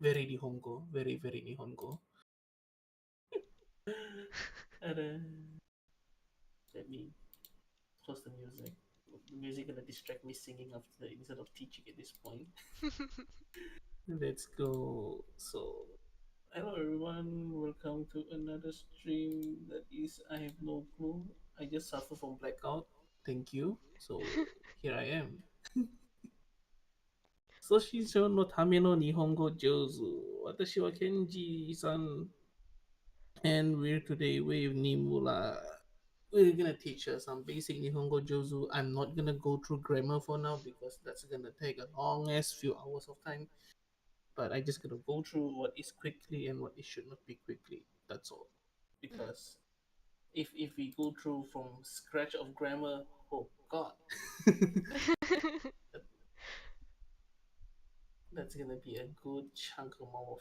very Nihongo, very Nihongo. And let me close the music. The music gonna distract me singing after instead of teaching at this point. Let's go. So, hello everyone. Welcome to another stream. That is, I have no clue. I just suffer from blackout. Thank you. So here I am. 初心者のための日本語上手。私はケンジさん and we're today with Nimula. We're gonna teach us some basic Nihongo Jozu. I'm not gonna go through grammar for now because that's gonna take a long ass few hours of time. But I just gonna go through what is quickly and what it should not be quickly. That's all. Because if we go through from scratch of grammar, oh god, that, that's gonna be a good chunk amount of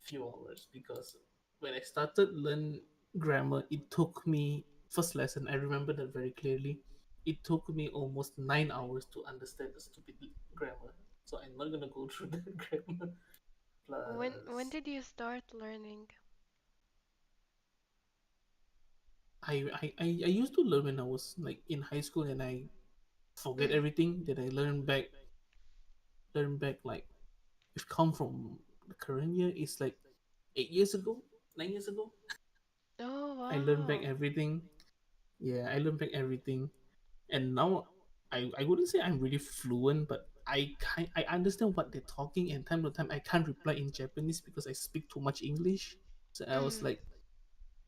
few hours. Because when I started learn grammar, it took me first lesson. I remember that very clearly. It took me almost 9 hours to understand the stupid grammar. So I'm not gonna go through the grammar. when Plus, did you start learning? I used to learn when I was like in high school and I forget Mm. everything that I learn back like if come from the current year it's like 8 years ago, 9 years ago. Oh I learned back wow. everything. Yeah, I learned back everything. And now I wouldn't say I'm really fluent, but I understand what they're talking and time to time I can't reply in Japanese because I speak too much English. So I was Mm. like,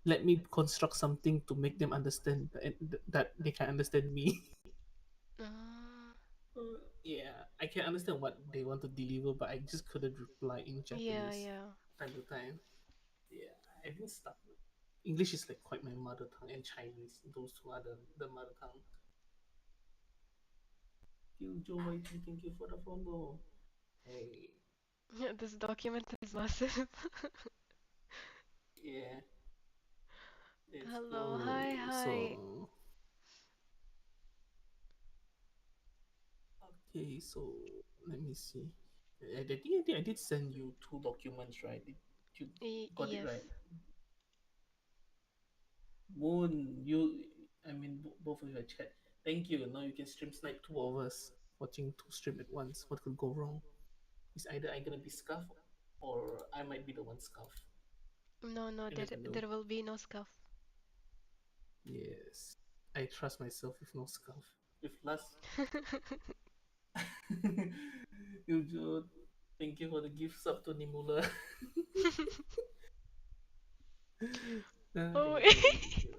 let me construct something to make them understand that they can understand me. Ah, Yeah, I can understand what they want to deliver, but I just couldn't reply in yeah, Japanese yeah. time to time. Yeah, I think stuck. English is like quite my mother tongue, and Chinese, those two are the mother tongue. You Joe Whitey, thank you for the follow. Hey, This document is massive. yeah, let's Hello, go. hi, hi. So, okay, so let me see. I did send you two documents, right? You got it Yes. right? Moon, I mean, both of your chat. Thank you. Now you can stream snipe two of us watching two stream at once. What could go wrong? Is either I gonna be scuffed or I might be the one scuffed. No, no, You there never know. there will be no scuff. Yes, I trust myself with no scuff. With last, you thank you for the gift sub to Nimula. Oh. Thank you, thank you.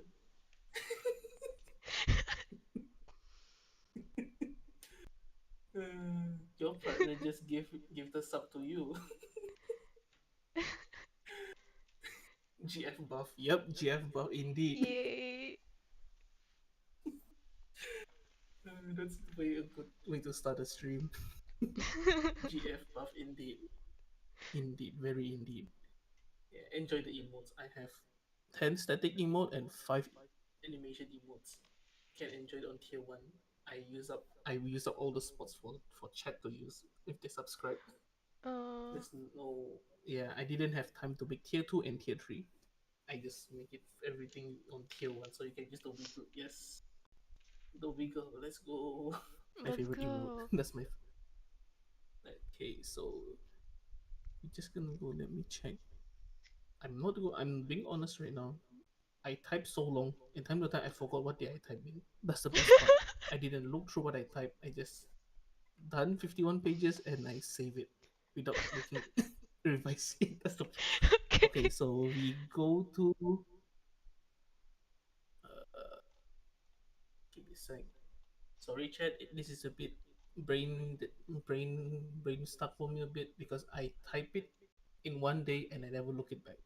Your partner just give the sub to you. GF buff. Yep, GF buff indeed. Yay. That's way a good way to start a stream. GF buff indeed. Indeed, very indeed. Yeah, enjoy the emotes. I have 10 static emote and 5 animation emotes. Can enjoy it on tier 1. I use up all the spots for chat to use if they subscribe. Oh, There's no, yeah, I didn't have time to make tier 2 and tier 3. I just make it everything on tier 1 so you can use the wiggle. Yes. The wiggle. Let's go. My let's favorite emote. go. That's my. Okay, so we're just gonna go. Let me check. I'm not go. I'm being honest right now. I typed so long, and time to time I forgot what did I type in. That's the best part. I didn't look through what I typed. I just done 51 pages and I save it without making revise it. That's the okay. Okay. So we go to uh, give me a sec. Sorry, chat. This is a bit brain brain stuck for me a bit because I type it in one day and I never look it back.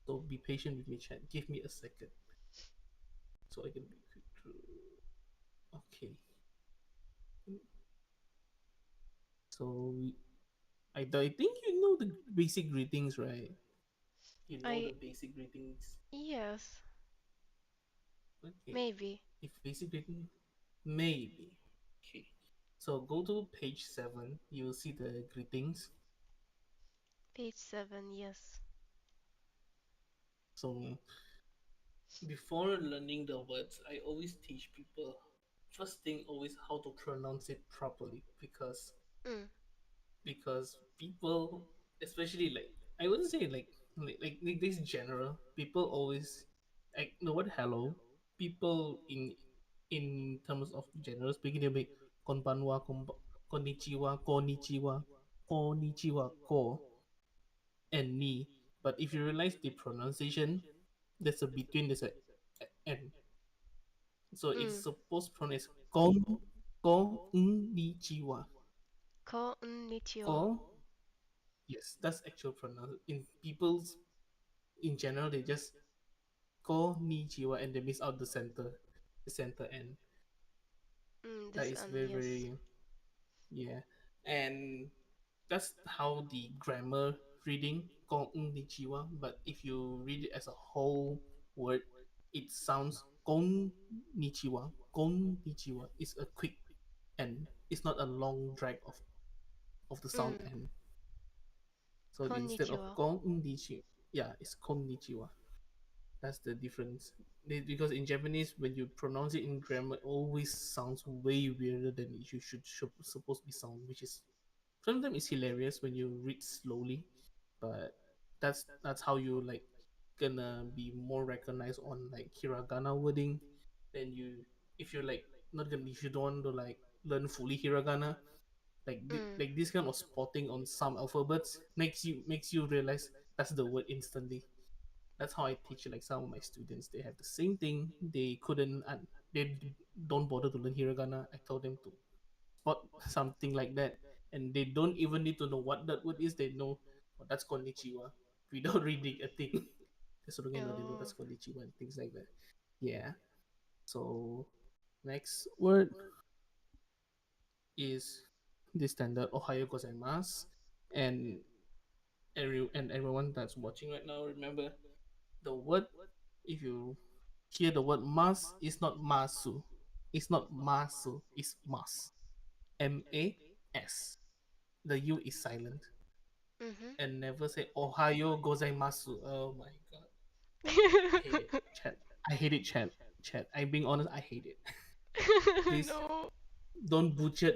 So be patient with me, chat. Give me a second so I can be quick through. Okay. So I think you know the basic greetings, right? You know I the basic greetings. yes, Okay. maybe. If basic greeting, maybe. Okay. So go to page 7. You'll see the greetings. Page 7, yes. So before learning the words, I always teach people first thing always how to pronounce it properly Mm, because people, especially like I wouldn't say like this general people always like the word hello. People in terms of general speaking, they'll be konbanwa, konnichiwa, konnichiwa, konnichiwa, ko, and ni. But if you realize the pronunciation, there's a between, there's a n. So it's mm. supposed to pronounce konnichiwa. Konnichiwa. Ko, yes, that's actual pronoun. In people's in general, they just konnichiwa and they miss out the center end. That This is one, very yes. very yeah, and that's how the grammar reading konnichiwa. But if you read it as a whole word, it sounds konnichiwa. Konnichiwa is a quick end. It's not a long drag of the sound Mm. end. So instead of Konnichiwa. konnichiwa, yeah, it's konnichiwa. That's the difference. Because in Japanese, when you pronounce it in grammar, it always sounds way weirder than should supposed to be sound, which is sometimes it's hilarious when you read slowly, but that's how you like gonna be more recognized on like hiragana wording. Then you if you're like not gonna if you don't want to like learn fully hiragana, Mm. like this kind of spotting on some alphabets makes you realize that's the word instantly. That's how I teach like some of my students. They have the same thing. They couldn't and they don't bother to learn hiragana. I told them to spot something like that, and they don't even need to know what that word is. They know, oh, that's konnichiwa without reading a thing. So again, they know Oh. that's konnichiwa and things like that. Yeah. So next word is the standard Ohayo gozaimasu, and everyone that's watching right now, remember the word. If you hear the word mas, it's not masu. It's not masu. It's mas. MAS. The U is silent. Mm-hmm. And never say Ohayo gozaimasu. Oh my god. I hate it. Chat. I hate it, chat. Chat. I'm being honest, I hate it. Please No. don't butcher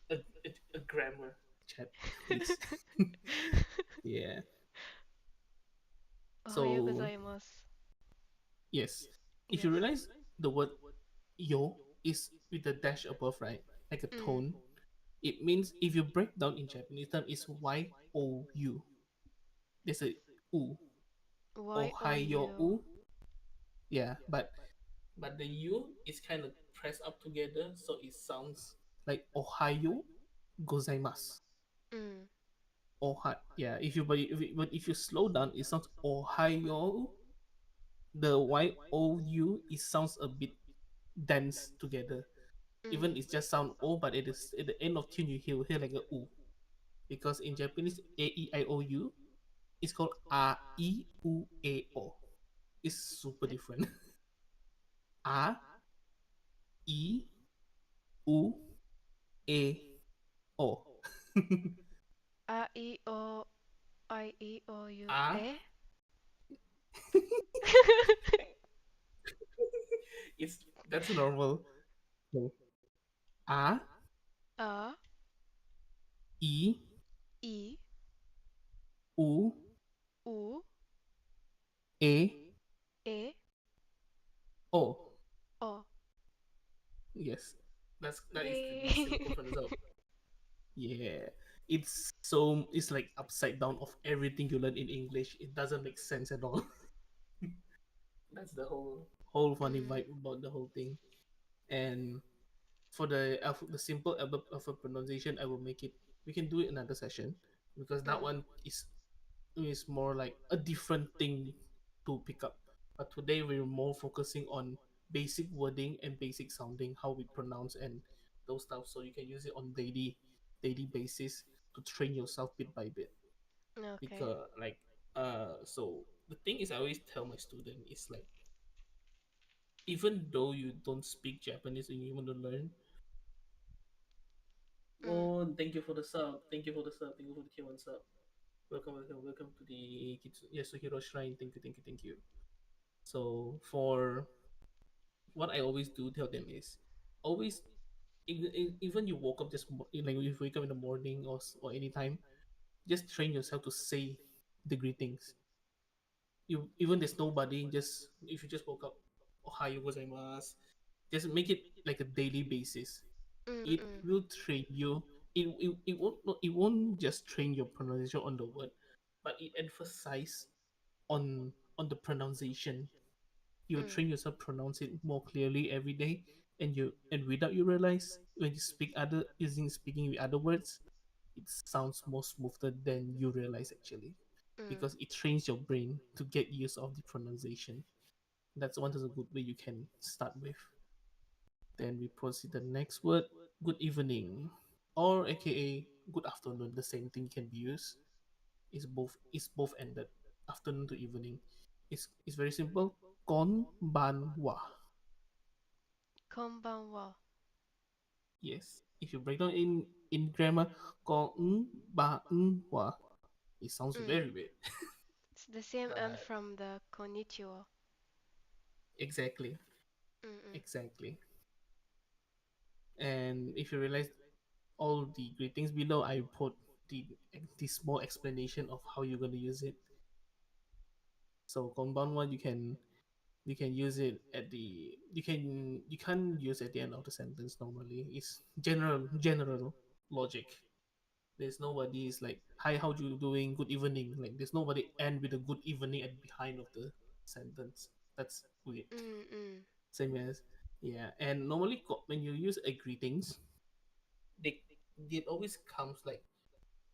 a grammar. Chat. Please. Yeah. Ohayo So gozaimasu. yes. If you Yes. realize the word yo is with a dash above, right? Like a Mm. tone. It means if you break down in Japanese term, it's YOU. There's a U. Ohayo Y-O-U. U. Yeah, but the U is kind of pressed up together, so it sounds like Ohayo gozaimasu. Mm. Yeah. If you slow down, it sounds Ohayo. The YOU it sounds a bit dense together. Even Mm. it's just sound O, but it is at the end of tune you hear like a U. Because in Japanese AEIOU is called AIUAO. It's super Yep. different. A I U A O. A-I-O-I-E-O-U. A Eh? it's that's normal. No. A A. I I. U U. A E. O. O. Yes. That is the Yay. simple pronunciation. Yeah. It's like upside down of everything you learn in English. It doesn't make sense at all. That's the whole funny Mm. vibe about the whole thing. And for the simple alphabet pronunciation, I will make it. We can do it another session because that Mm. one is more like a different thing to pick up. But today we're more focusing on basic wording and basic sounding, how we pronounce and those stuff, so you can use it on daily basis to train yourself bit by bit. Okay. Because so the thing is, I always tell my student is like, even though you don't speak Japanese and you want to learn, Mm. Oh, thank you for the sub. Thank you for the sub. Thank you for the tier one sub. Welcome, welcome, welcome to the Yasuhiro Shrine. Thank you, thank you, thank you. So for what I always do tell them is always even you woke up just like if you wake up in the morning or anytime, just train yourself to say the greetings. You even there's nobody, just if you just woke up, Ohayo gozaimasu, just make it like a daily basis. Mm. It Mm. will train you. It won't just train your pronunciation on the word, but it emphasize on the pronunciation. You Mm. train yourself pronounce it more clearly every day, and without you realize when you speak other using speaking with other words, it sounds more smoother than you realize actually, Mm. because it trains your brain to get used of the pronunciation. That's one of the good way you can start with. Then we proceed the next word, good evening, or aka good afternoon. The same thing can be used. It's both ended, afternoon to evening. It's very simple. Konbanwa. Konbanwa. Yes. If you break down in grammar, konbanwa. It sounds Mm. very weird, It's the same end but from the konnichiwa. exactly, Mm. exactly. And if you realize all the greetings below, I put the the small explanation of how you're gonna use it. So compound one, you can use it at the you can't use at the end of the sentence normally. It's general logic. There's nobody is like hi, how you doing, good evening. Like there's nobody end with a good evening at behind of the sentence. That's weird. Mm. Mm. Same as yeah. And normally when you use a greetings, they it always comes like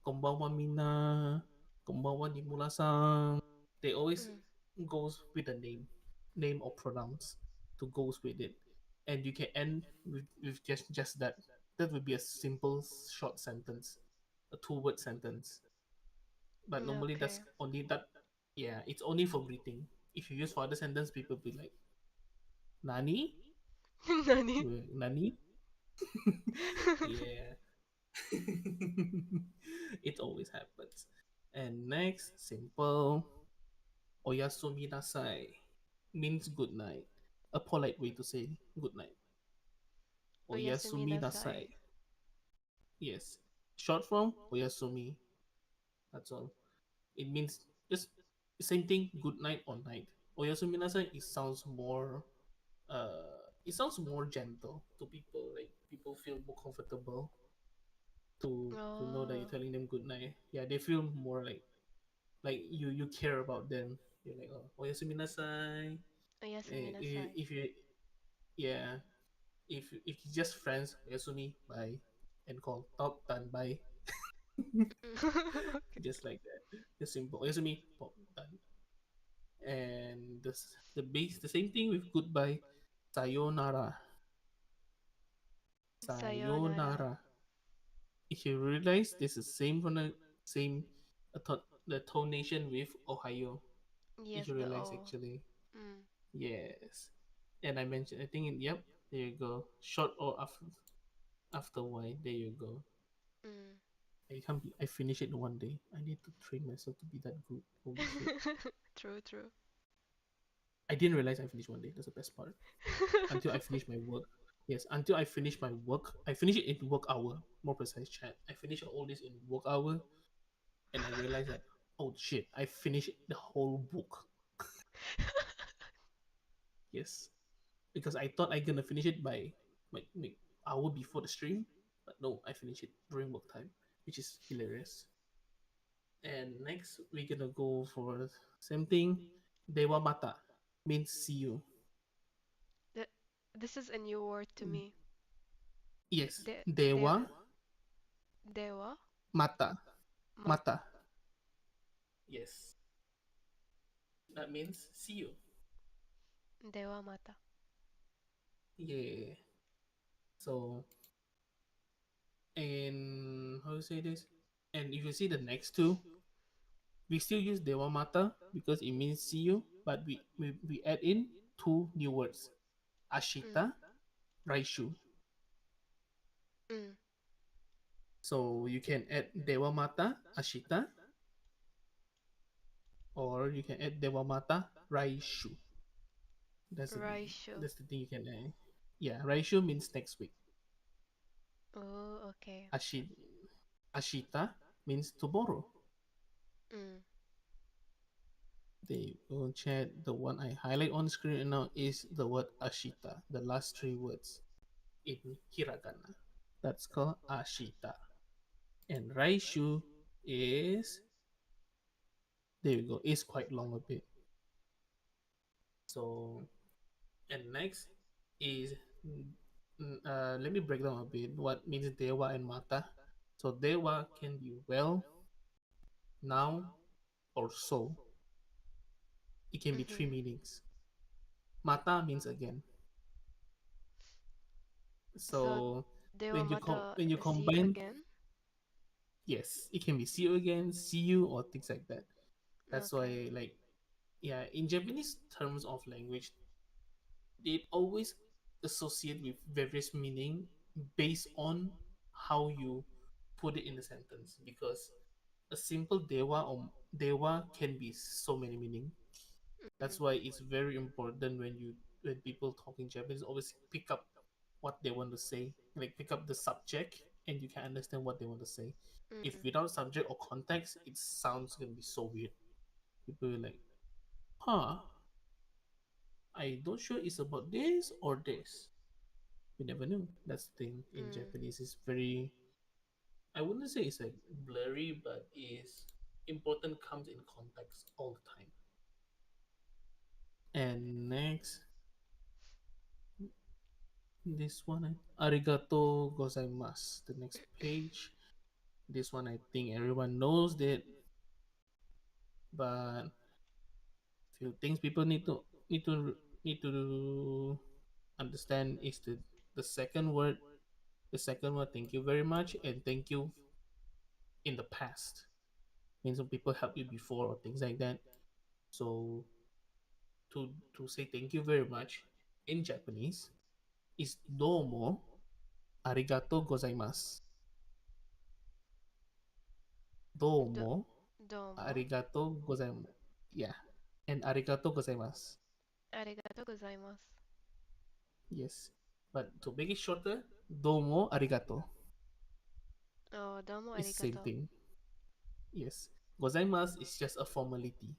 konbanwa mina, konbanwa nimura-san. They always Mm. goes with a name or pronouns to goes with it, and you can end with just that. That would be a simple short sentence, a two-word sentence. But Mm. normally that's Okay. only that. Yeah, it's only for greeting. If you use for other sentence, people be like nani, Nani? nani. Yeah, it always happens. And next, simple. Oyasumi nasai means good night. A polite way to say good night. Oyasumi Oyasumi nasai. nasai. Yes. Short form, oyasumi. That's all. It means just the same thing, good night or night. Oyasumi nasai, it sounds more gentle to people. Like people feel more comfortable to know that you're Oh. telling them good night. Yeah, they feel more like you care about them. You're like, oh, oyasumi nasai. Oyasumi nasai. If you yeah, if it's just friends, oyasumi, bye, and call top done, bye. Okay. Just like that. Just simple. Oyasumi, pop done. And the same thing with goodbye. Sayonara. Sayonara. Sayonara. If you realize this is same from the same the tonation with Ohio. If Yes, you the realize O. actually. Mm. Yes. And I mentioned I think yep, there you go. Short or after Y, there you go. Mm. I can't I finish it in one day. I need to train myself to be that good. Holy shit. True, true. I didn't realize I finished one day. That's the best part. Until I finish my work. Yes, until I finish my work. I finish it in work hour. More precise chat. I finish all this in work hour, and I realized that oh shit, I finished the whole book. Yes, because I thought I gonna finish it by like hour before the stream, but no, I finished it during work time, which is hilarious. And next we're gonna go for same thing. Dewa mata means see you. Th- this is a new word to me. Yes, De de dewa dewa mata mat mata. Yes, that means see you. dewa mata. Yeah. So and how to say this? And if you see the next two, we still use dewa mata because it means see you, but we add in two new words: Mm. ashita, raishu. Mm. So you can add Dewa Mata Ashita, or you can add Dewa Mata Raishu. That's the Raisho. that's the thing you can add. Yeah, Raishu means next week. Oh, okay. Ashi, Ashita means tomorrow. Mm. The chat, the one I highlight on screen right now is the word Ashita, the last three words in hiragana. That's called Ashita. And Raishu is, there you go, is quite long a bit. So, and next is, let me break down a bit what means Dewa and Mata. So, Dewa can be well, now, or so. It can be three Mhm. meanings. Mata means again. So So, Dewa Mata when you see combine, again? yes, it can be see you again, see you, or things like that. That's Okay. why, like, yeah, in Japanese terms of language, they always associate with various meaning based on how you put it in a sentence, because a simple dewa can be so many meaning. That's Mm. why it's very important when people talk in Japanese, always pick up what they want to say, like pick up the subject, and you can understand what they want to say. If Mm. without subject or context, it sounds gonna be so weird. People will like, huh, I don't sure it's about this or this. We never know. That's the thing in Mm. Japanese. It's very, I wouldn't say it's like blurry, but is important comes in context all the time. And next, this one, arigato gozaimasu. The next page. This one, I think everyone knows that, but few things people need to need to understand is the second word. The second word, thank you very much, and thank you in the past means some people help you before or things like that. So to say thank you very much in Japanese is domo arigato gozaimasu. Do Domo Domo. arigato gozaimasu. Yeah. And arigato gozaimasu. Arigato gozaimasu. Yes. But to make it shorter, domo arigato. Oh, domo It's the same arigato. thing. Yes. Gozaimasu is just a formality.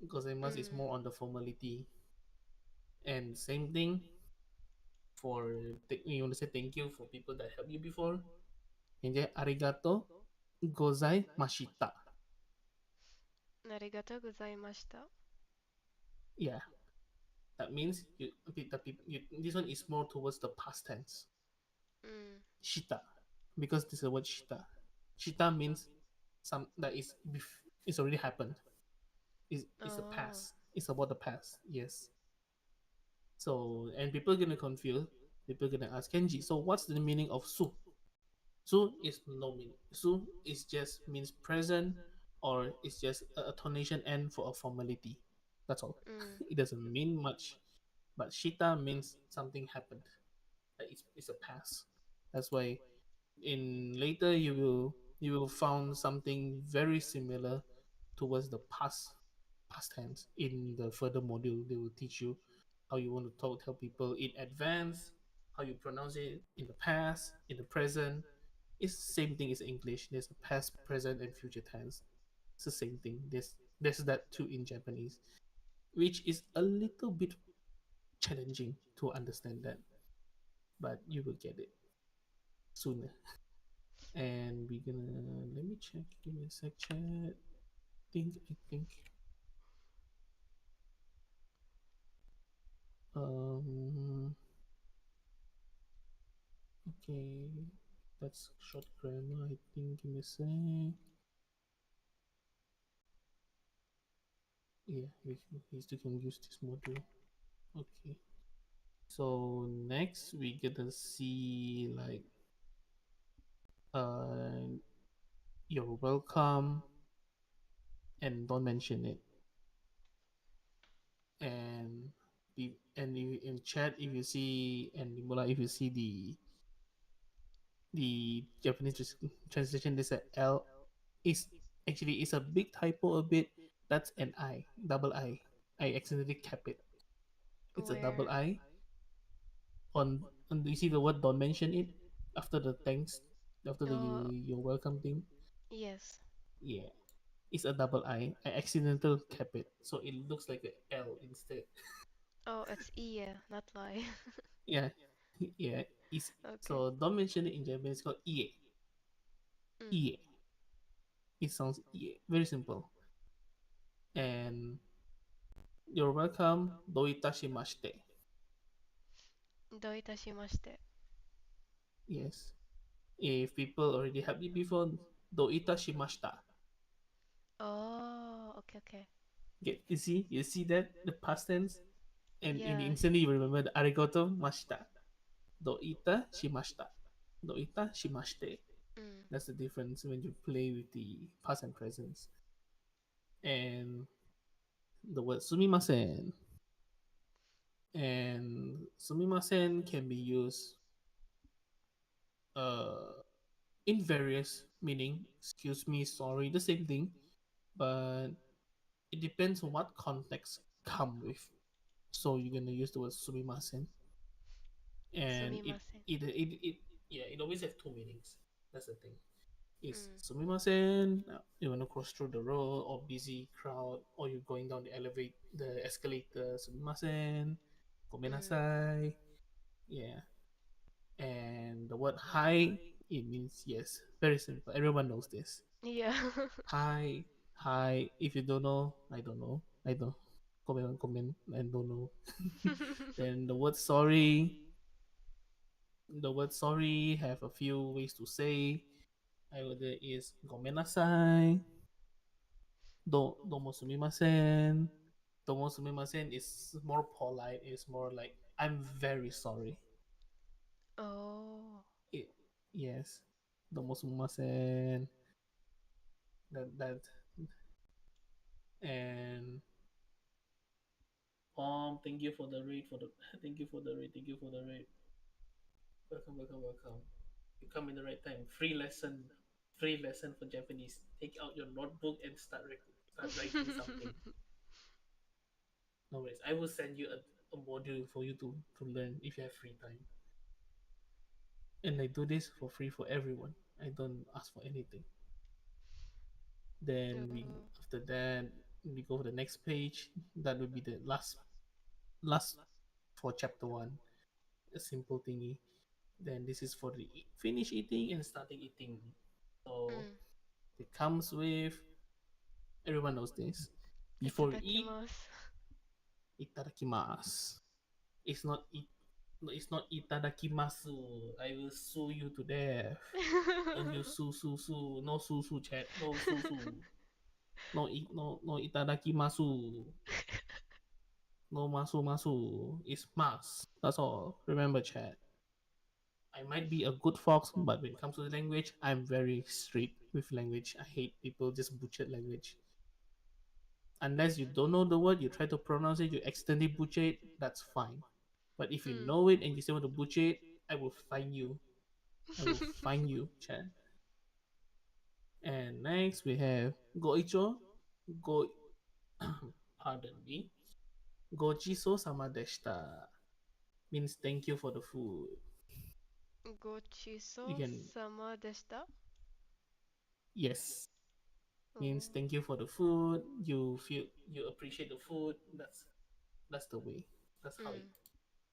Gozaimasu is Mm. more on the formality. And same thing for you want to say thank you for people that helped you before. And then arigato gozaimashita. Arigato gozaimashita. Yeah, that means this one is more towards the past tense. Mm. Shita, because this is the word shita. Shita means some that is it's already happened. It's a Oh. past. It's about the past. Yes. So and people are gonna confuse. People are gonna ask Kenji. So what's the meaning of su? Su is no meaning. Su is just means present, or it's just a tonation end for a formality. That's all. Mm. It doesn't mean much. But shita means something happened. It's a past. That's why in later you will found something very similar towards the past tense. In the further module they will teach you how you want to tell people in advance, how you pronounce it in the past, in the present. It's the same thing as English. There's a past, present, and future tense. It's the same thing. There's that too in Japanese, which is a little bit challenging to understand that, but you will get it sooner. And we're gonna let me check. Give me a sec, chat. I think um okay, that's short grammar. I think. Give me a sec. Yeah, we still can use this module. Okay. So next we gonna see like uh you're welcome, and don't mention it. And and in chat, if you see, and Nimula, if you see The Japanese translation is a L is actually is a big typo a bit. That's an I, double I. I accidentally kept it. It's a double Where? I on you see the word don't mention it after the thanks after the Oh, your welcome thing. yes. Yeah, it's a double I. I accidental kept it, so it looks like a L instead. Oh, it's ie, not lie. Yeah, yeah. It's Okay. so don't mention it in Japanese. It's called ie. Mm. Ie. It sounds ie. Very simple. And you're welcome. Doitashimashite. Doitashimashite. Yes. If people already helped you before, doitashimashita. Oh, okay, okay. Get you see that the past tense, and in the Yes. instantly you remember the arigato mashita. Doita shimashita. Doita shimashite. Mm. That's the difference when you play with the past and presents. And the word sumimasen. And sumimasen can be used uh, in various meaning. Excuse me, sorry, the same thing. But it depends on what context come with. So you're gonna use the word sumimasen, and Sumimasen. it yeah, it always have two meanings. That's the thing. It's Mm. sumimasen. You wanna cross through the road or busy crowd, or you're going down the escalator. Sumimasen, Mm. gomenasai. Yeah, and the word hi, it means yes. Very simple. Everyone knows this. Yeah. Hi, hi. If you don't know, I don't know. I don't comment. I don't know. Then the word sorry have a few ways to say. Either is gomenasai, domo sumimasen. Domo sumimasen is more polite. It's more like I'm very sorry. Oh. It, yes, domo sumimasen. That and thank you for the rate for the thank you for the rate. Thank you for the rate. Welcome, welcome, welcome. You come in the right time. Free lesson for Japanese. Take out your notebook and start writing something. No worries. I will send you a module for you to learn if you have free time. And I do this for free for everyone. I don't ask for anything. Then we Oh. after that we go to the next page. That will be the last for chapter one. A simple thingy. Then this is for the finish eating and starting eating. So Mm. it comes with everyone knows this. Before you eat, Itadakimasu. itadakimasu. It's not it. No, it's not itadakimasu. I will sue you to death. Don't you sue. No sue chat. No sue. No itadakimasu. No masu. It's mas. That's all. Remember chat. I might be a good fox, but when it comes to the language, I'm very strict with language. I hate people just butcher language. Unless you don't know the word, you try to pronounce it, you accidentally butcher it, that's fine. But if you Mm. know it and you still want to butcher it, I will fine you. I will fine you, Chad. And next we have Goicho. Go pardon me. Gochiso sama deshita means thank you for the food. You Gochiso can sama deshita. yes Oh. means thank you for the food. You appreciate the food. That's the way. That's Mm.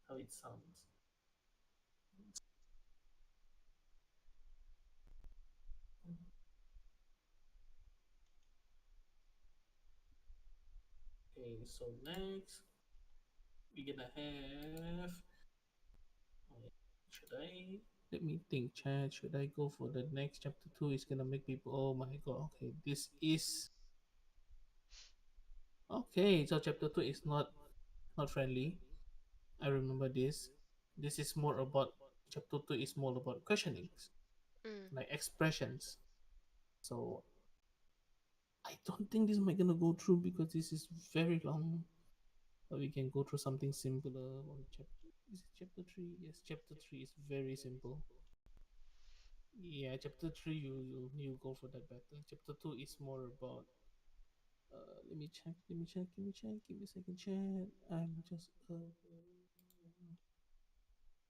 how it sounds. Okay, so next we're gonna have. Should I? Let me think, Chad. Should I go for the next chapter two? It's gonna make people. Oh my god. Okay, this is okay. So chapter two is not friendly. I remember this. This is more about chapter two is more about questionings, Mm. like expressions. So I don't think this might gonna go through because this is very long. But we can go through something simpler on chapter. Is it chapter three? Yes, chapter three is very simple. Yeah, chapter three, you go for that battle. Chapter two is more about. Let me check. Let me check. Let me check. Give me a second, chat. I'm just.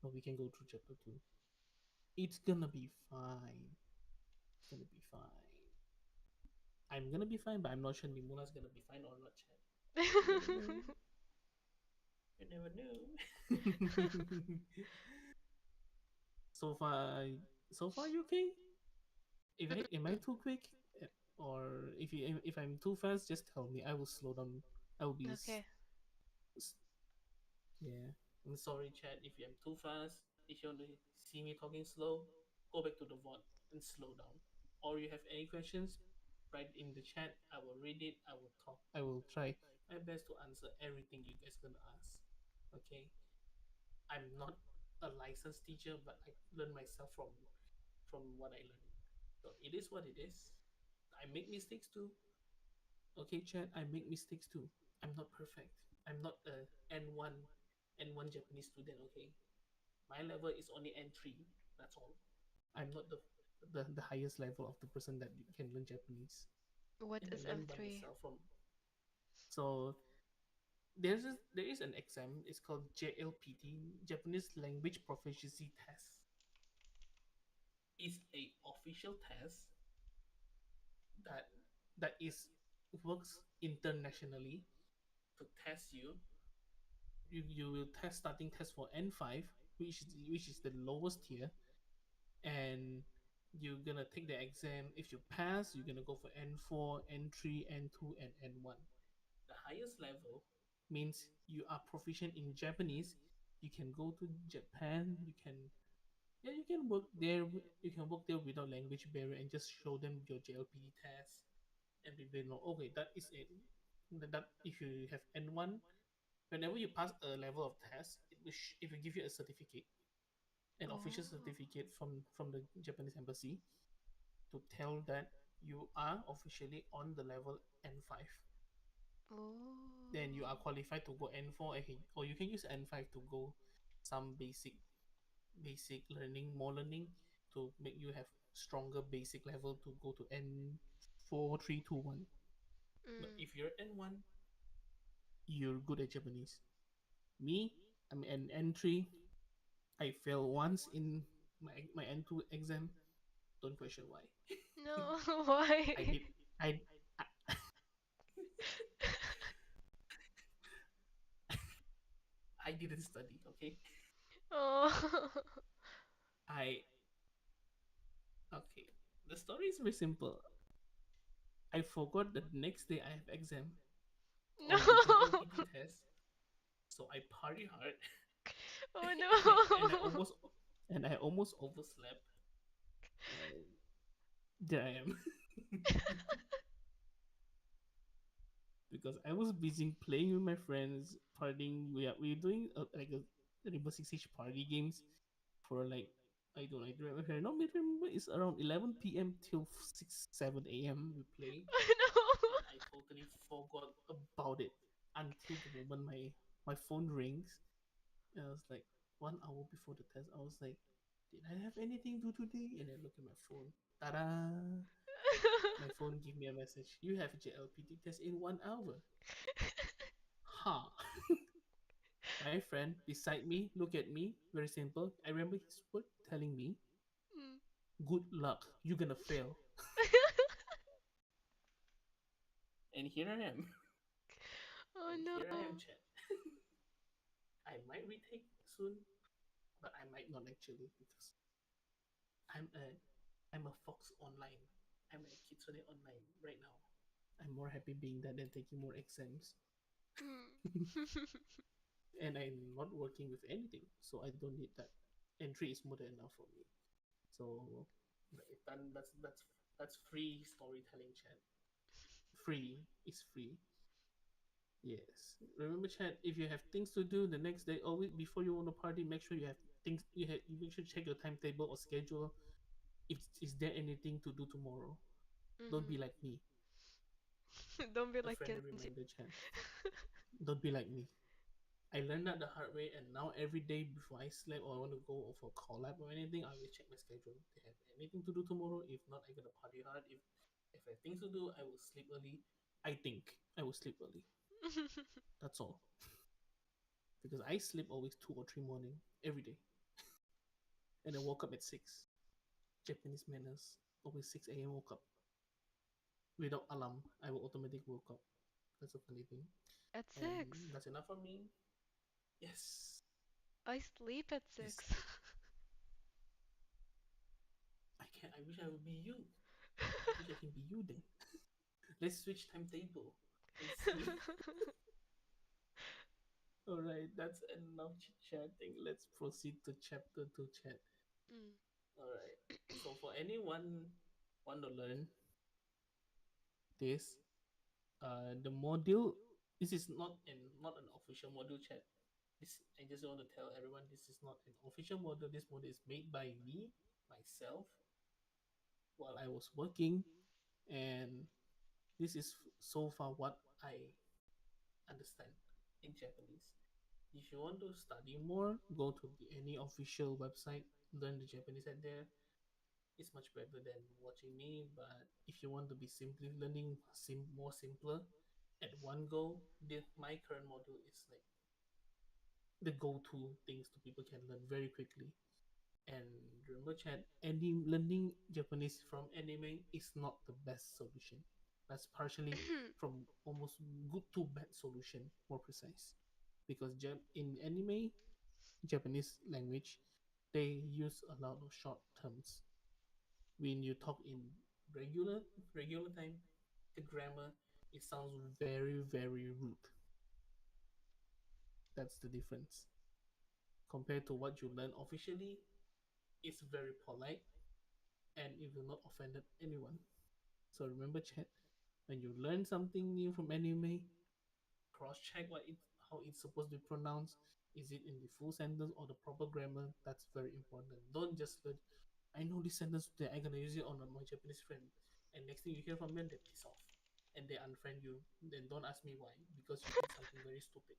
No, we can go through chapter two. It's gonna be fine. It's gonna be fine. I'm gonna be fine, but I'm not sure Nimula's gonna be fine or not, chat. You never know. You never know. so far, so far, you okay? If I am I too quick, or if I'm too fast, just tell me. I will slow down. I will be Okay. s- yeah. I'm sorry, chat. If I'm too fast, if you want to see me talking slow, go back to the VOD and slow down. Or you have any questions, write in the chat. I will read it. I will talk. I will try my best to answer everything you guys gonna ask. Okay. I'm not a licensed teacher, but I learn myself from what I learned. So it is what it is. I make mistakes too. Okay, Chad, I make mistakes too. I'm not perfect. I'm not a N1 Japanese student, okay? My level is only N3. That's all. I'm not the highest level of the person that can learn Japanese. What And I is learn by M3? myself from so there is an exam, it's called JLPT, Japanese Language Proficiency Test. It's a official test that that is works internationally to test you. You will test starting test for N5, which is the lowest tier, and you're gonna take the exam. If you pass, you're gonna go for N4, N3, N2, and N1. The highest level means you are proficient in Japanese. You can go to Japan. You can work there. You can work there without language barrier and just show them your JLPD test, and they will know. Okay, that is it. That if you have N1, whenever you pass a level of test, it will give you a certificate, an official Oh. certificate from the Japanese embassy to tell that you are officially on the level N5. Then you are Oh. qualified to go N4, or you can use N5 to go some basic learning, more learning to make you have stronger basic level to go to N4, 3, 2, 1. But Mm. if you're N1, you're good at Japanese. Me, I'm an N3. I failed once in my N2 exam. Don't question why. No, I why? did. I I, I didn't study. Okay. Oh. I okay. The story is very simple. I forgot that the next day I have exam No. or the JLPT test, so I party hard, Oh and I no. almost overslept, and there I am. Because I was busy playing with my friends, partying. We are doing like a Rainbow Six Siege party games for like I don't remember. I don't remember. It's around 11 p.m. till 6 7 a.m. we play, and I totally forgot about it until the moment my phone rings, and I was like 1 hour before the test. I was like, did I have anything to do today? And I look at my phone. Ta-da! My phone give me a message. You have JLPT test in 1 hour. Huh. My friend beside me look at me. Very simple. I remember his word telling me, Mm. "Good luck. You're gonna fail." And here I am. Oh And here I am, no. chat. I might retake soon, but I might not actually because I'm a I'm a fox online. I'm a kitsune online right now. I'm more happy being that than taking more exams. Mm. And I'm not working with anything, so I don't need that. Entry is more than enough for me. So that's free storytelling, chat. Free is free. Yes. Remember, chat. If you have things to do the next day, always before you want to party, make sure you have things. You make sure check your timetable or schedule. If is there anything to do tomorrow? Don't be Mhm. like me. Don't be A like friendly Kenji. reminder, chat. Don't be like me. I learned that the hard way, and now every day before I sleep or I want to go for a collab or anything, I always check my schedule. They have anything to do tomorrow? If not, I gotta party hard. If I have things to do, I will sleep early. I think I will sleep early. That's all. Because I sleep always 2 or 3 morning every day, and I woke up at 6. Japanese manners. Always 6 a.m. woke up without alarm. I will automatically woke up. That's a funny thing. At And 6. that's enough for me. Yes. I sleep at Yes. 6. I can. I wish I would be you. I wish I can be you then. Let's switch timetable and see. All right, that's enough chit chatting. Let's proceed to chapter 2 chat. Mm. All right. So for anyone want to learn this, the module. This is not an official module chat. This I just want to tell everyone this is not an official module. This module is made by me myself while I was working, and this is so far what I understand in Japanese. If you want to study more, go to any official website, learn the Japanese at there. It's much better than watching me. But if you want to be simply learning more simpler at one go, my current module is like the go-to things to people can learn very quickly. And remember, Chad, any learning Japanese from anime is not the best solution. That's partially from almost good to bad solution, more precise. Because in anime, Japanese language, they use a lot of short terms. When you talk in regular time, the grammar it sounds very rude. That's the difference. Compared to what you learn officially, it's very polite and it will not offend anyone. So remember, chat, when you learn something new from anime, cross-check how it's supposed to be pronounced. Is it in the full sentence or the proper grammar? That's very important. Don't just learn. I know this sentence today. I'm gonna use it on my Japanese friend, and next thing you hear from them, they piss off and they unfriend you. Then don't ask me why because you did something very stupid.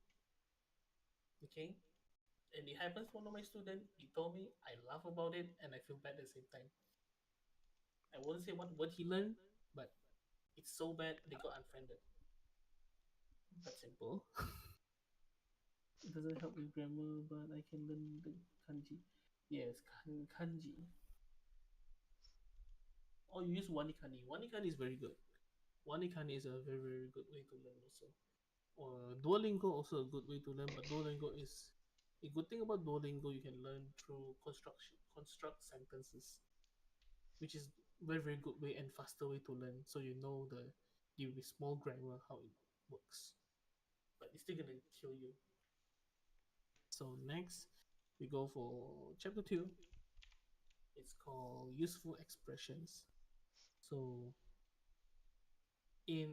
Okay? And it happens to one of my students. He told me I laugh about it and I feel bad at the same time. I won't say what he learned, but it's so bad they got unfriended. That's simple. It doesn't help with grammar, but I can learn the kanji. Yes, kanji. Or you use wanikani. Wanikani is very good. Wanikani is a very good way to learn also. Or Duolingo also a good way to learn, but Duolingo is a good thing about Duolingo. You can learn through construct sentences, which is very good way and faster way to learn. So you know the small grammar how it works, but it's still gonna kill you. So next we go for chapter 2. It's called useful expressions. So in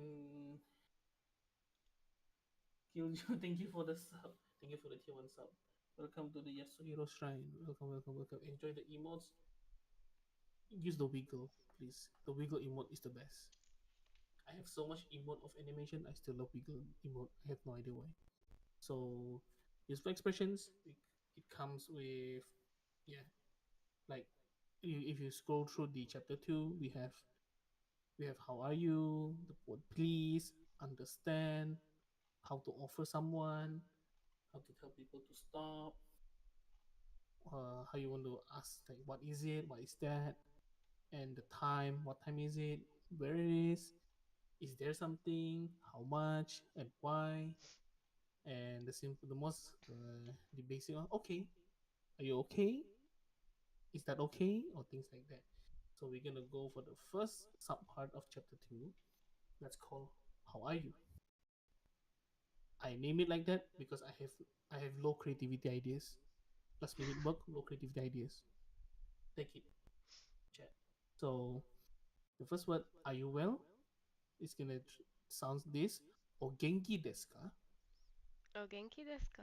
Kyojo, thank you for the sub. Thank you for the tier 1 sub. Welcome to the Yasuhiro Shrine. Welcome. Enjoy the emotes. Use the wiggle, please. The wiggle emote is the best. I have so much emote of animation. I still love wiggle emote. I have no idea why. So useful expressions. It comes with yeah, like if you scroll through the chapter 2, we have how are you, the word please, understand, how to offer someone, how to tell people to stop, how you want to ask like what is it, what is that, and the time, what time is it, where it is there something, how much, and why, and the basic one. Okay, are you okay? Is that okay? Or things like that. So we're gonna go for the first sub part of chapter 2. That's called how are you? I name it like that because I have low creativity ideas. Last minute work, low creativity ideas. Take it, chat. So the first word, are you well? It's gonna sound this. O genki desu ka? O genki desu ka?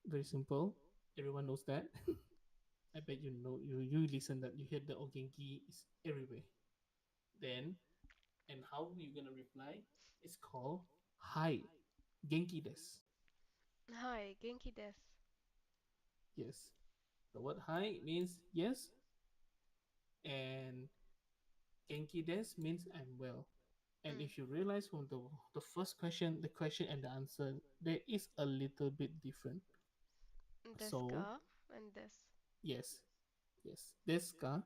Very simple. Everyone knows that. I bet you know you listen that you hear the o genki is everywhere. Then and how you gonna reply? It's called hi, genki desu. Hi, Genki des. Yes. The word hi means yes, and genki des means I'm well. And Mm. if you realize from the first question, the question and the answer, there is a little bit different. Desu So ka and des. yes, yes. Desu ka.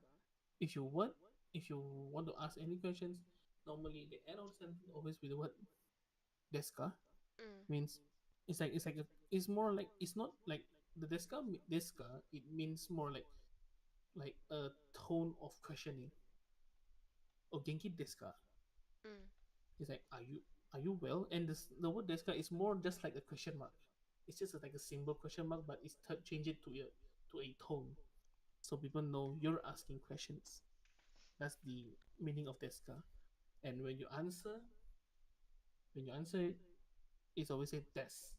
If you what if you want to ask any questions, normally the end of the sentence always with the word desu ka Mm. means it's more like it's not like the desu ka it means more like a tone of questioning. Oh, genki desu ka? Mm. It's like are you well? And the word desu ka is more just like a question mark. It's just like a simple question mark, but it's change it to a tone, so people know you're asking questions. That's the meaning of desu ka. And when you answer it, it's always say des.